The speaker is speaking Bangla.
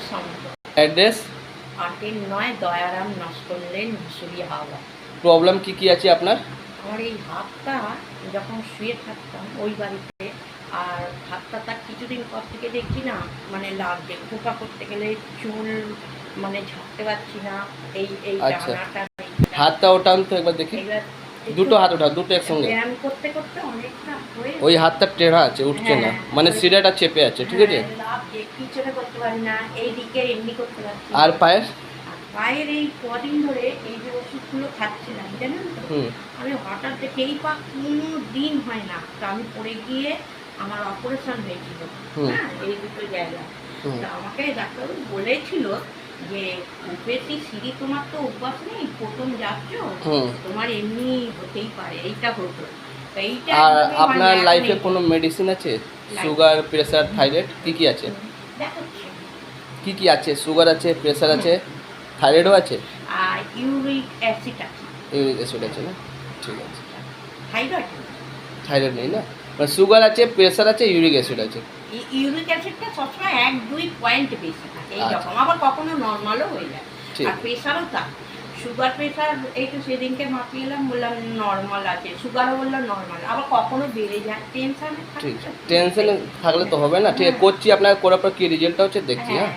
সামন্ত। Address 8-9 Dayaram Naskar lane, Dhusuri, Howrah. Problem কি আছে আপনার? আমার এই হাতটা যখন শুয়ে থাকতাম ওই বাড়িতে, আর হাতটা তার কিছুদিন পর থেকে দেখছি না মানে লাগছে, খোঁপা করতে গেলে চুল মানে ঝাড়তে পারছি না, এই এই আচ্ছা, ডানাটা হাতটা ওঠান তো একবার দেখি। এবার দুটো হাত ওঠা, দুটো একসঙ্গে। ব্যায়াম করতে করতে অনেকটা হয়ে ওই হাতটা টেढ़া আছে, উঠছে না, মানে শিরাটা চেপে আছে, ঠিক আছে। লাভকে পিছনে করতে পারি না, এইদিকে এমনি করতে পারছি না। আর পায়ের? পায়ের এই কদিন ধরে এই যে ওষুধগুলো খাচ্ছিলাম জানেন তো, আমি হঠাৎ দেখে এই পা কোনো দিন হয় না, তো আমি পড়ে গিয়ে আমার অপারেশন হয়েছিল, হ্যাঁ এই দুটো জায়গা। তো আমাকে ডাক্তারবাবু বলেছিল যে বেশি সিঁড়ি তোমার তো অভ্যাস নেই, প্রথম যাচ্ছ, তোমার এমনি হতেই পারে, এইটা হতো। এইটা আর আপনার লাইফে কোনো মেডিসিন আছে? সুগার, প্রেসার, থাইরয়েড কি আছে? দেখাচ্ছি কি আছে? সুগার আছে, প্রেসার আছে, থাইরয়েডও আছে, আর ইউরিক অ্যাসিড আছে। ইউরিক অ্যাসিড আছে না? ঠিক আছে। থাইরয়েড থাইরয়েড নেই না? মানে সুগার আছে, প্রেসার আছে, ইউরিক অ্যাসিড আছে। ইউরিক অ্যাসিডটা সবসময় 1-2 পয়েন্ট বেশি থাকে এইরকম, আবার কখনো নর্মালও হয়ে যায়। আর প্রেসারও তা, সুগার প্রেসার এই তো সেদিনকে মাপিয়ে এলাম, বললাম নর্মাল আছে, সুগারও বললাম নর্মাল, আবার কখনো বেড়ে যায়। টেনশনে ঠিক, টেনশনে থাকলে তো হবে না। ঠিক আছে, করছি আপনার করার পর কি রেজাল্টটা হচ্ছে দেখছি। হ্যাঁ।